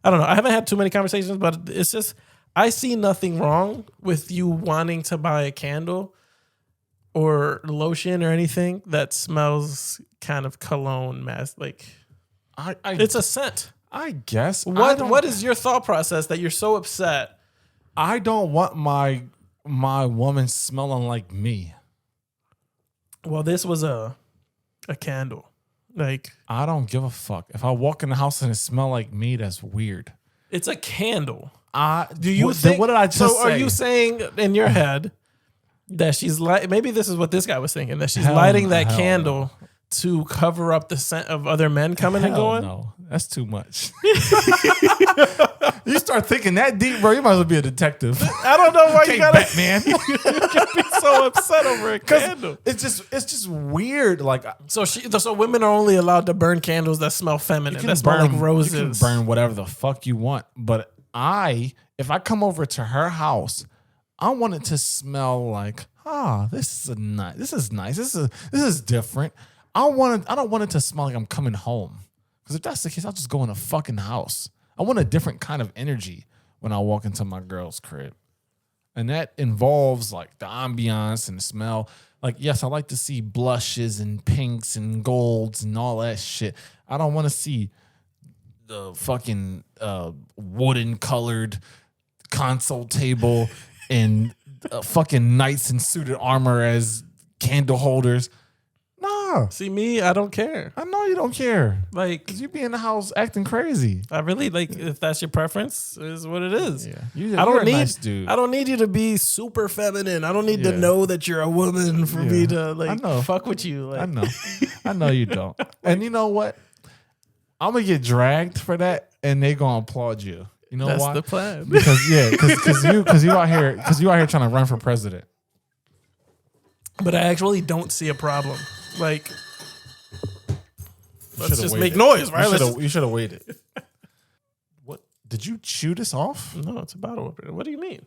don't know. I haven't had too many conversations, but it's just, I see nothing wrong with you wanting to buy a candle or lotion or anything that smells kind of cologne like it's a scent. I guess. What is your thought process that you're so upset? I don't want my woman smelling like me. Well, this was a candle. Like, I don't give a fuck. If I walk in the house and it smell like me, that's weird. It's a candle. Do you think? What did I just say? So are you saying in your head that she's maybe this is what this guy was thinking, that she's lighting that candle to cover up the scent of other men coming and going? No, that's too much. You start thinking that deep, bro. You might as well be a detective. I don't know why you gotta Batman. you can be so upset over a candle. It's just weird. Like, so women are only allowed to burn candles that smell feminine. That smell like roses. You can burn whatever the fuck you want. But if I come over to her house, I want it to smell like, this is nice. This is different. I don't want it to smell like I'm coming home. Because if that's the case, I'll just go in a fucking house. I want a different kind of energy when I walk into my girl's crib. And that involves like the ambiance and the smell. Like, yes, I like to see blushes and pinks and golds and all that shit. I don't want to see the fucking wooden colored console table and fucking knights in suited armor as candle holders. Nah. See me, I don't care. I know you don't care. Like, Cause you be in the house acting crazy. I really like if that's your preference, is what it is. Yeah. I don't you're need a nice dude. I don't need you to be super feminine. I don't need to know that you're a woman for me to like fuck with you. Like. I know. I know you don't. And you know what? I'm gonna get dragged for that and they gonna applaud you. You know that's why? the plan. Because you out here trying to run for president. But I actually don't see a problem. Like, let's just make waited. noise, right? You should have waited. What? Did you chew this off? No, it's a bottle opener. What do you mean?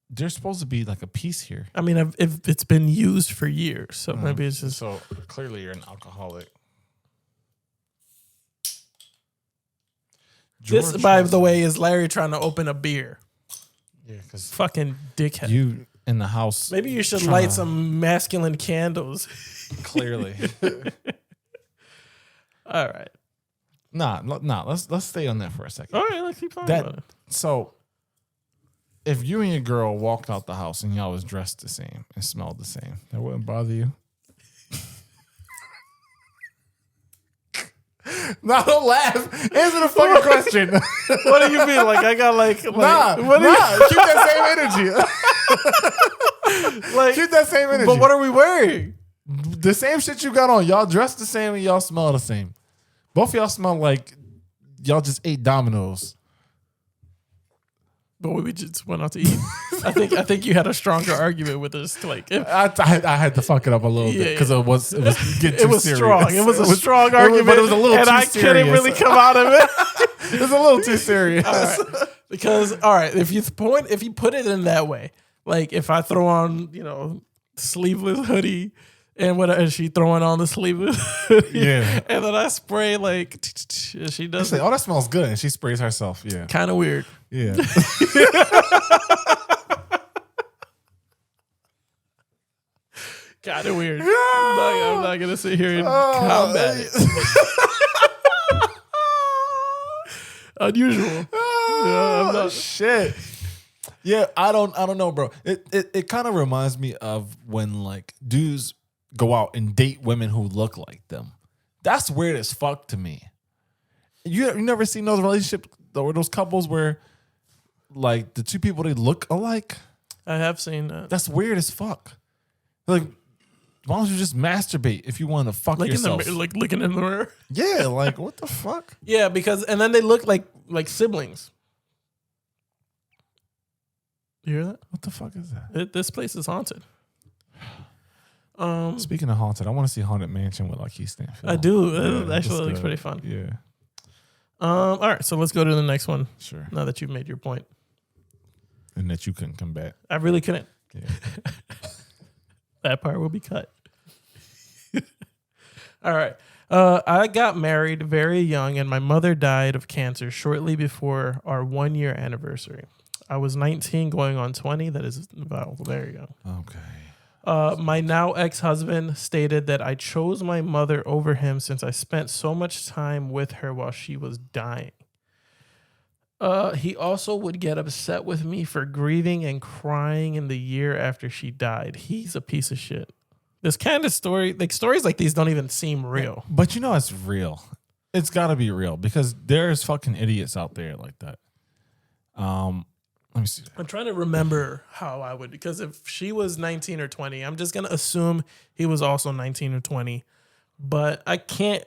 There's supposed to be like a piece here. I mean, if it's been used for years, so maybe it's just. So clearly you're an alcoholic. This, by the way, is Larry trying to open a beer. Yeah, because fucking dickhead. You in the house. Maybe you should light some masculine candles. Clearly. All right. Nah. Let's stay on that for a second. All right, let's keep talking about it. So, if you and your girl walked out the house and y'all was dressed the same and smelled the same, that wouldn't bother you? No, don't laugh. Answer the fucking question. What do you mean? Like I got like keep that same energy. Like keep that same energy. But what are we wearing? The same shit you got on. Y'all dressed the same and y'all smell the same. Both of y'all smell like y'all just ate Domino's. But we just went out to eat. I think you had a stronger argument with us. Like I had to fuck it up a little bit because it was getting too serious. Strong. It was a strong argument, but it was a little too serious. And I couldn't really come out of it. It was a little too serious. All right. Because if you put it in that way, like if I throw on sleeveless hoodie and she throwing on the sleeveless hoodie, and then I spray like she does. Say, that smells good, and she sprays herself. Yeah, kind of weird. Yeah. Kind of weird. I'm not gonna sit here and combat it. Unusual. Shit. Yeah, I don't know, bro. It kind of reminds me of when like dudes go out and date women who look like them. That's weird as fuck to me. You never seen those relationships or those couples where like the two people, they look alike? I have seen that. That's weird as fuck. Like, why don't you just masturbate if you want to fuck yourself? Like looking in the mirror. Yeah, like what the fuck? Yeah, and then they look like siblings. You hear that? What the fuck is that? This place is haunted. Speaking of haunted, I want to see Haunted Mansion with Lakeith Stanfield. I do. It actually looks pretty fun. Yeah. All right, so let's go to the next one. Sure. Now that you've made your point. And that you couldn't come back. I really couldn't. Yeah. That part will be cut. All right. I got married very young, and my mother died of cancer shortly before our 1-year anniversary. I was 19 going on 20. That is, well, there you go. Okay. My now ex-husband stated that I chose my mother over him since I spent so much time with her while she was dying. He also would get upset with me for grieving and crying in the year after she died. He's a piece of shit. This kind of story, like stories like these don't even seem real. But you know it's real. It's got to be real because there's fucking idiots out there like that. Let me see. I'm trying to remember how I would, because if she was 19 or 20, I'm just going to assume he was also 19 or 20. But I can't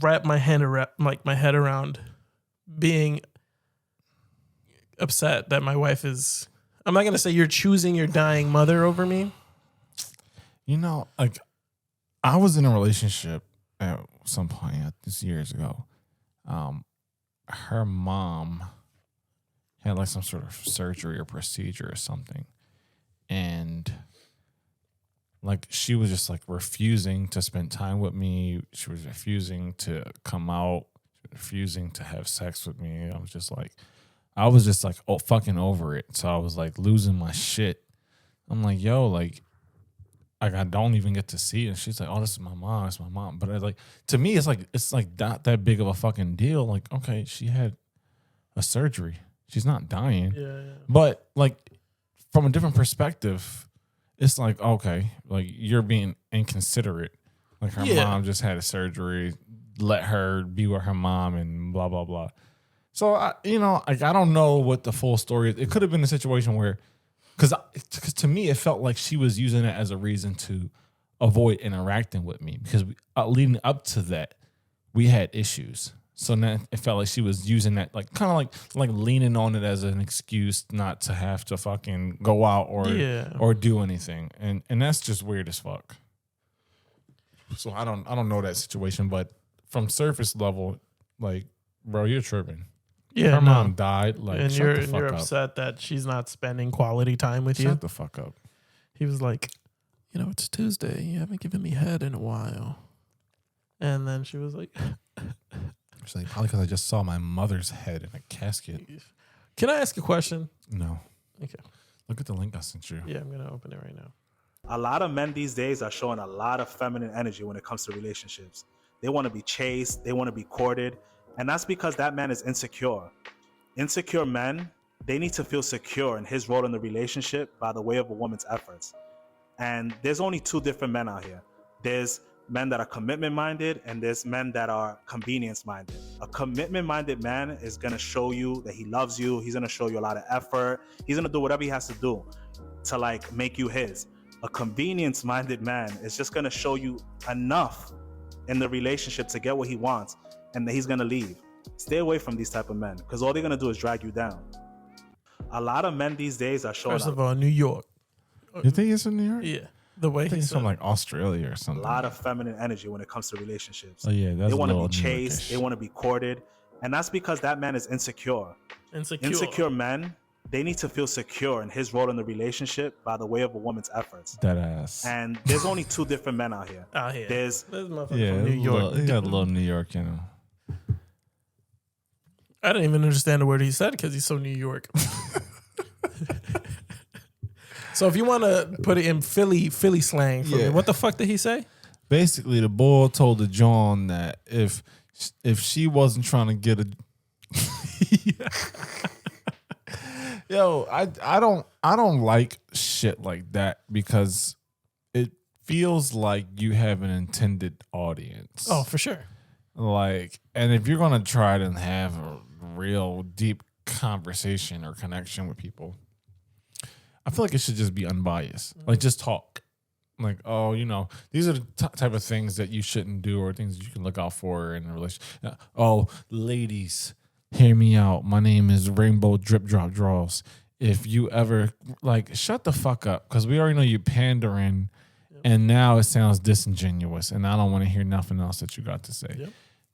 wrap my head around being upset that my wife is. I'm not going to say you're choosing your dying mother over me. You know, like I was in a relationship at some point this years ago. Her mom had like some sort of surgery or procedure or something. And like she was just like refusing to spend time with me. She was refusing to come out, refusing to have sex with me. I was just like fucking over it. So I was like losing my shit. I'm like, yo, like like I don't even get to see it. And she's like, "Oh, this is my mom. It's my mom." But to me, it's like not that big of a fucking deal. Like, okay, she had a surgery. She's not dying. Yeah. But like from a different perspective, it's like, okay, like you're being inconsiderate. Like her mom just had a surgery. Let her be with her mom and blah blah blah. So I don't know what the full story is. It could have been a situation where. Because to me, it felt like she was using it as a reason to avoid interacting with me. Because leading up to that, we had issues. So now it felt like she was using that, like kind of like leaning on it as an excuse not to have to fucking go out or do anything. And that's just weird as fuck. So I don't know that situation, but from surface level, like, bro, you're tripping. Yeah, her mom died. Like, and shut the fuck you're up. upset that she's not spending quality time with you. Shut the fuck up. He was like, it's Tuesday. You haven't given me head in a while. And then she was like, She's like, probably because I just saw my mother's head in a casket. Can I ask a question? No. Okay. Look at the link I sent you. Yeah, I'm gonna open it right now. A lot of men these days are showing a lot of feminine energy when it comes to relationships. They want to be chased. They want to be courted. And that's because that man is insecure. Insecure men, they need to feel secure in his role in the relationship by the way of a woman's efforts. And there's only two different men out here. There's men that are commitment-minded and there's men that are convenience-minded. A commitment-minded man is going to show you that he loves you. He's going to show you a lot of effort. He's going to do whatever he has to do to like make you his. A convenience-minded man is just going to show you enough in the relationship to get what he wants, and then he's going to leave. Stay away from these type of men because all they're going to do is drag you down. A lot of men these days are showing First of all, New York. You think it's in New York? Yeah. The way I think he's it's from like Australia or a something. lot of feminine energy when it comes to relationships. Oh yeah, that's they want to a be little chased. New They want to be courted. And that's because that man is insecure. Insecure men, they need to feel secure in his role in the relationship by the way of a woman's efforts. That ass. And there's only two different men out here. There's motherfucker Yeah, from New York. He got a little New York, you know. I didn't even understand the word he said because he's so New York. So if you want to put it in Philly slang for me, what the fuck did he say? Basically, the boy told the John that if she wasn't trying to get a yo, I don't like shit like that because it feels like you have an intended audience. Oh, for sure. Like, and if you're gonna try to have a real deep conversation or connection with people, I feel like it should just be unbiased. Like, just talk. Like, oh, these are the type of things that you shouldn't do or things that you can look out for in a relationship. Oh, ladies, hear me out. My name is Rainbow Drip Drop Draws. If you ever, like, shut the fuck up because we already know you pandering and now it sounds disingenuous and I don't want to hear nothing else that you got to say. Yep.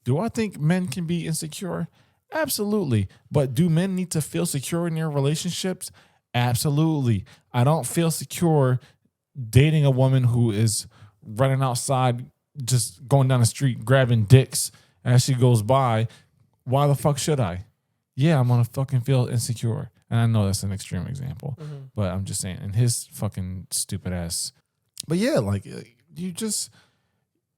Do I think men can be insecure? Absolutely. But do men need to feel secure in their relationships? Absolutely. I don't feel secure dating a woman who is running outside, just going down the street, grabbing dicks as she goes by. Why the fuck should I? Yeah, I'm going to fucking feel insecure. And I know that's an extreme example, but I'm just saying, in his fucking stupid ass. But yeah, like,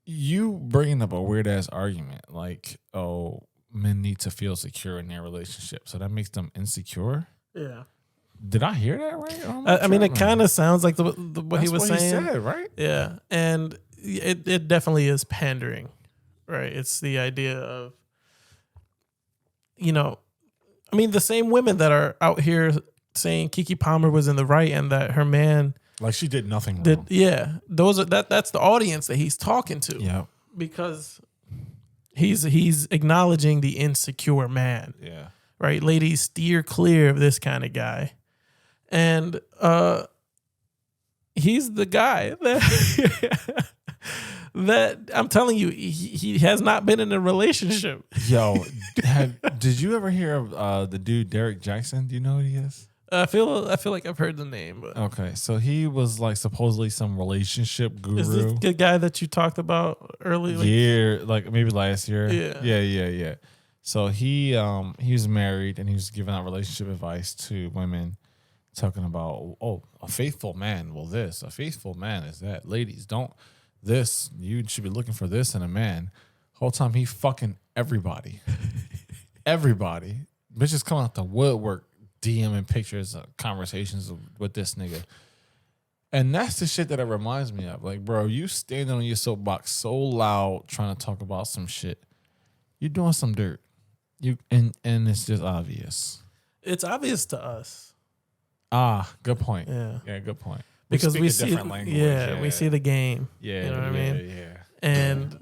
you bringing up a weird ass argument, like, oh, men need to feel secure in their relationship. So that makes them insecure? Yeah. Did I hear that right? I mean, it kind of sounds like what he was saying. He said, right? Yeah, and it definitely is pandering, right? It's the idea of, I mean, the same women that are out here saying Keke Palmer was in the right and that her man, like, she did nothing wrong. That's the audience that he's talking to. Yeah, because he's acknowledging the insecure man. Yeah, right. Ladies, steer clear of this kind of guy. And he's the guy that I'm telling you, he has not been in a relationship. Yo, did you ever hear of the dude Derek Jackson? Do you know who he is? I feel like I've heard the name. But okay, so he was like supposedly some relationship guru. Is this the guy that you talked about earlier? Like maybe last year. Yeah. So he was married and he was giving out relationship advice to women talking about, oh, a faithful man will this, a faithful man is that. Ladies, don't this. You should be looking for this in a man. Whole time he fucking everybody. Everybody. Bitches coming out the woodwork, DMing pictures, conversations with this nigga. And that's the shit that it reminds me of. Like, bro, you standing on your soapbox so loud trying to talk about some shit. You're doing some dirt. And it's just obvious. It's obvious to us. Good point. Yeah, good point. Because we speak a see, different language. we see the game. Yeah, you know what I mean. Yeah. And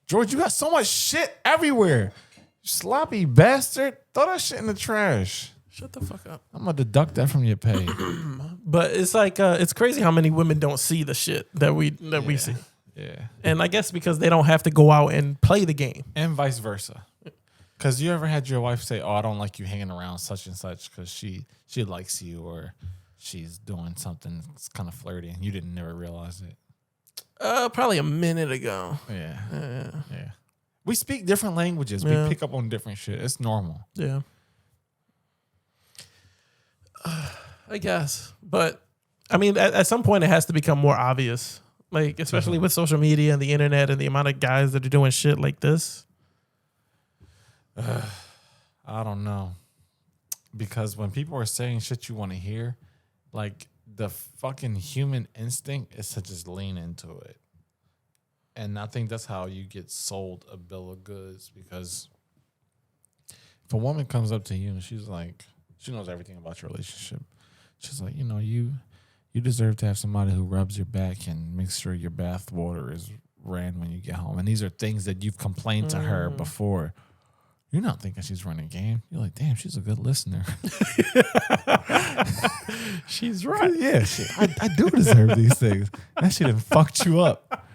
George, you got so much shit everywhere. Sloppy bastard. Throw that shit in the trash. Shut the fuck up. I'm gonna deduct that from your pay. But it's like it's crazy how many women don't see the shit that we see. Yeah. And I guess because they don't have to go out and play the game. And vice versa. Because you ever had your wife say, oh, I don't like you hanging around such and such because she likes you or she's doing something that's kind of flirty and you didn't never realize it? Probably a minute ago. Yeah. We speak different languages. Yeah. We pick up on different shit. It's normal. Yeah. I guess. But, I mean, at some point it has to become more obvious. Like, especially with social media and the internet and the amount of guys that are doing shit like this. I don't know. Because when people are saying shit you want to hear, like, the fucking human instinct is to just lean into it. And I think that's how you get sold a bill of goods. Because if a woman comes up to you and she's like, she knows everything about your relationship. She's like, you know, you deserve to have somebody who rubs your back and makes sure your bath water is ran when you get home. And these are things that you've complained to her before. You're not thinking she's running game. You're like, damn, she's a good listener. She's right. Yeah, I do deserve these things. That shit done fucked you up.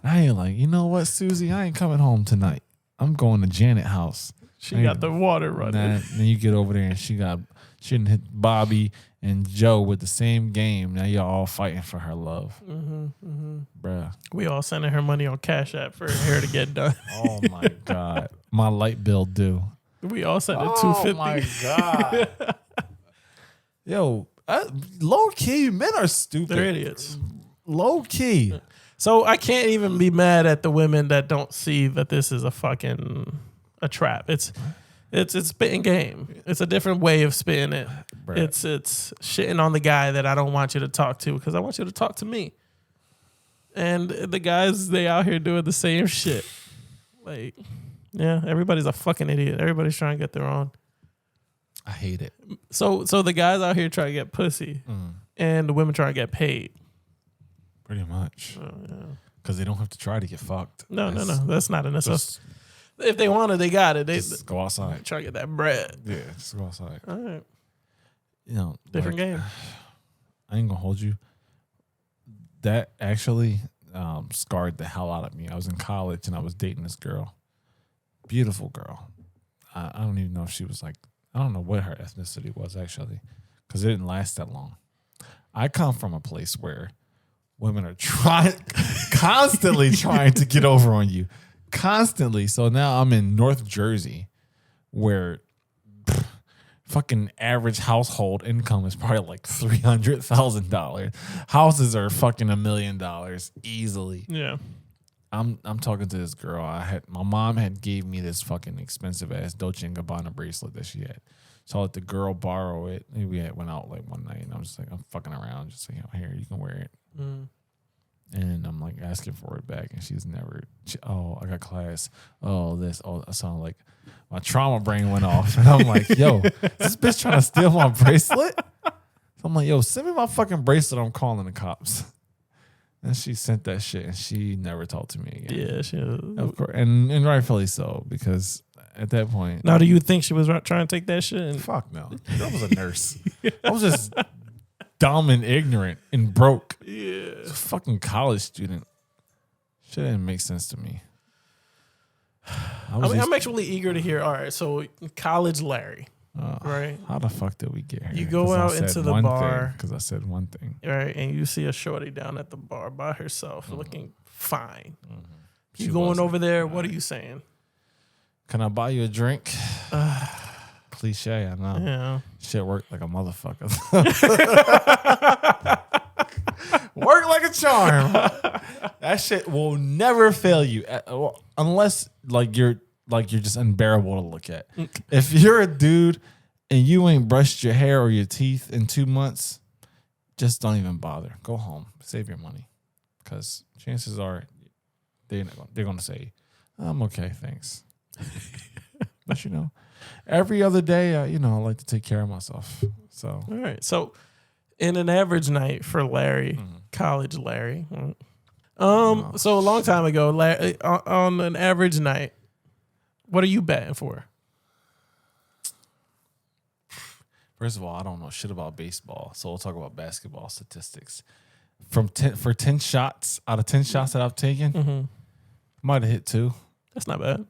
I ain't like, you know what, Susie? I ain't coming home tonight. I'm going to Janet house. She got the water running. Then you get over there and she done hit Bobby and Joe with the same game. Now y'all all fighting for her love. Bruh. We all sending her money on Cash App for her hair to get done. Oh my God. My light bill due. We all sent her $250. Oh my God. Yo, low key, men are stupid. They're idiots. Low key. So I can't even be mad at the women that don't see that this is a trap. It's spitting game. It's a different way of spitting it. Bruh. It's shitting on the guy that I don't want you to talk to because I want you to talk to me. And the guys, they out here doing the same shit. Like, yeah, everybody's a fucking idiot. Everybody's trying to get their own. I hate it. So the guys out here try to get pussy and the women try to get paid. Pretty much. Oh, yeah. Because they don't have to try to get fucked. No. That's not enough. If they want it, they got it. They just go outside. Try to get that bread. Yeah, just go outside. All right. You know, Different game. I ain't gonna hold you. That actually scarred the hell out of me. I was in college and I was dating this girl. Beautiful girl. I don't even know if she was like, I don't know what her ethnicity was actually, because it didn't last that long. I come from a place where women are constantly trying to get over on you. Constantly. So now I'm in North Jersey where fucking average household income is probably like $300,000. Houses are fucking $1 million easily. Yeah. I'm talking to this girl. My mom had gave me this fucking expensive ass Dolce & Gabbana bracelet that she had. So I let the girl borrow it. We went out like one night and I was just like, I'm fucking around. Just like, here, you can wear it. And I'm like asking for it back, and she's never. I got class. Oh, this. Oh, I sound like my trauma brain went off, and I'm like, yo, this bitch trying to steal my bracelet. So I'm like, yo, send me my fucking bracelet. I'm calling the cops. And she sent that shit, and she never talked to me again. Yeah, she. Of course, and rightfully so, because at that point. Now, do you think she was trying to take that shit? And fuck no. I was a nurse. I was just dumb and ignorant and broke. Yeah. A fucking college student. Shit didn't make sense to me. I'm actually eager to hear. All right, so college Larry, right? How the fuck did we get here? You go out into the bar. Because I said one thing. Right, and you see a shorty down at the bar by herself looking fine. You She going wasn't. over there, what are you saying? Can I buy you a drink? cliche, I know. Yeah. Shit worked like a motherfucker. Work like a charm. That shit will never fail you unless like you're just unbearable to look at. If you're a dude and you ain't brushed your hair or your teeth in 2 months, just don't even bother. Go home. Save your money. Because chances are they're going to say, I'm okay, thanks. But, every other day, I like to take care of myself. So, all right. So, in an average night for Larry, college Larry, so a long time ago, Larry, on an average night, what are you batting for? First of all, I don't know shit about baseball, so we'll talk about basketball statistics. For 10 shots, out of 10 shots that I've taken, might have hit 2. That's not bad.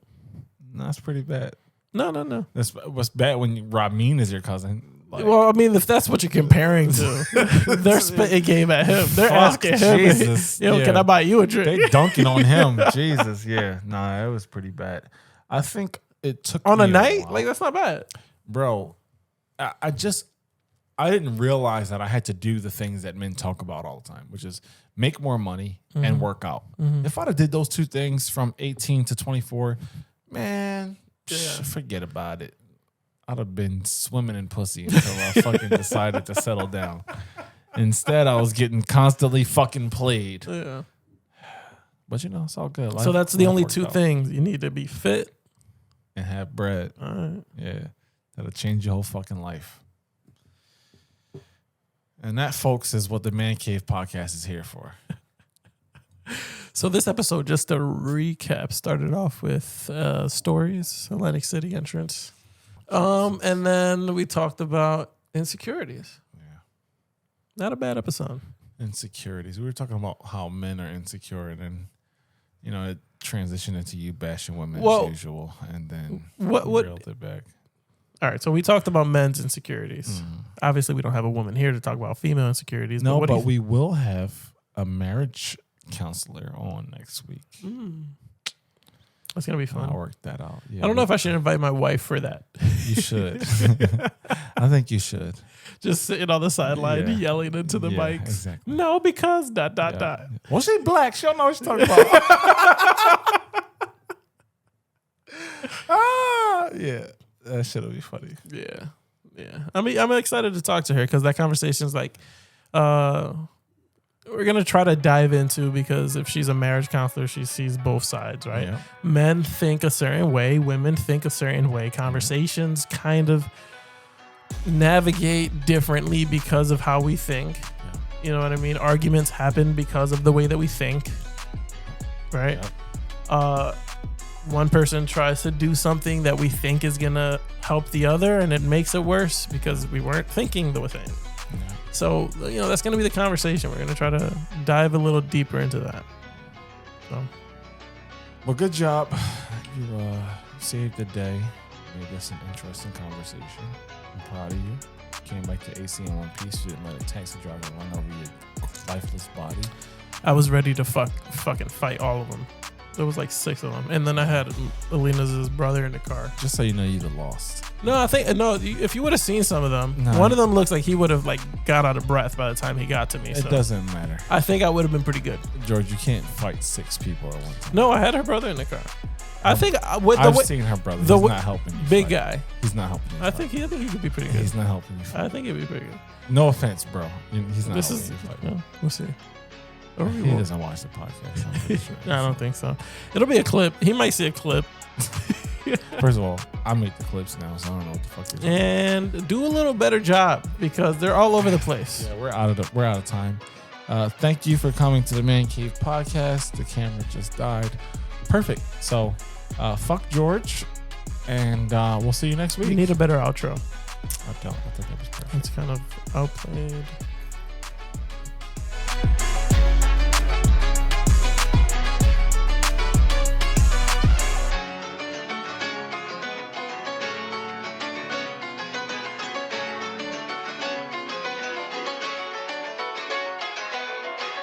No, that's pretty bad. No. That's what's bad when Ramin is your cousin. Like, Well, I mean, if that's what you're comparing to, they're spitting game at him. They're asking him, Jesus. Can I buy you a drink? They dunking on him. Jesus, yeah. Nah, it was pretty bad. I think it took On me a night? while. Like, that's not bad. Bro, I didn't realize that I had to do the things that men talk about all the time, which is make more money and work out. If I'd have did those 2 things from 18 to 24, man, forget about it. I'd have been swimming in pussy until I fucking decided to settle down. Instead, I was getting constantly fucking played. Yeah. But it's all good. So that's the life only worked 2 out. things. You need to be fit. And have bread. All right. Yeah. That'll change your whole fucking life. And that, folks, is what the Mancave podcast is here for. So this episode, just to recap, started off with stories, Atlantic City entrance. And then we talked about insecurities. Yeah. Not a bad episode. Insecurities. We were talking about how men are insecure, and then, it transitioned into you bashing women as usual, and then reeled it back. All right, so we talked about men's insecurities. Obviously, we don't have a woman here to talk about female insecurities. No, but we will have a marriage counselor on next week. That's going to be fun. I'll work that out. Yeah, I don't know if I should invite my wife for that. You should. I think you should. Just sitting on the sideline yelling into the mics. Exactly. No, because ... Well, she's black. She don't know what she's talking about. Yeah. That shit'll be funny. Yeah. I mean, I'm excited to talk to her because that conversation's like, we're going to try to dive into, because if she's a marriage counselor, she sees both sides, right? Yeah. Men think a certain way, women think a certain way. Conversations kind of navigate differently because of how we think. Yeah. You know what I mean? Arguments happen because of the way that we think, right? Yep. One person tries to do something that we think is going to help the other, and it makes it worse because we weren't thinking the thing. Yeah. So, that's going to be the conversation. We're going to try to dive a little deeper into that. So, Well, good job. You saved the day. Made this an interesting conversation. I'm proud of you. Came back to AC in one piece. You didn't let a taxi driver run over your lifeless body. I was ready to fucking fight all of them. There was like 6 of them. And then I had Alina's brother in the car. Just so you know, you'd have lost. No, if you would have seen some of them, one of them looks like he would have got out of breath by the time he got to me. It doesn't matter. I think I would have been pretty good. George, you can't fight 6 people at one time. No, I had her brother in the car. I've seen her brother. He's not helping you. Big fight. guy. He's not helping you. I think he could be pretty good. He's not helping you. Fight. I think he'd be pretty good. No offense, bro. He's not helping you. Fight. No, we'll see. He doesn't watch the podcast. I'm pretty sure. I don't think so. It'll be a clip. He might see a clip. First of all, I make the clips now, so I don't know what the fuck is. And do a little better job because they're all over the place. Yeah, we're out of time. Thank you for coming to the Man Cave podcast. The camera just died. Perfect. So, fuck George, and we'll see you next week. You need a better outro. I don't. I think that was perfect. It's kind of outplayed.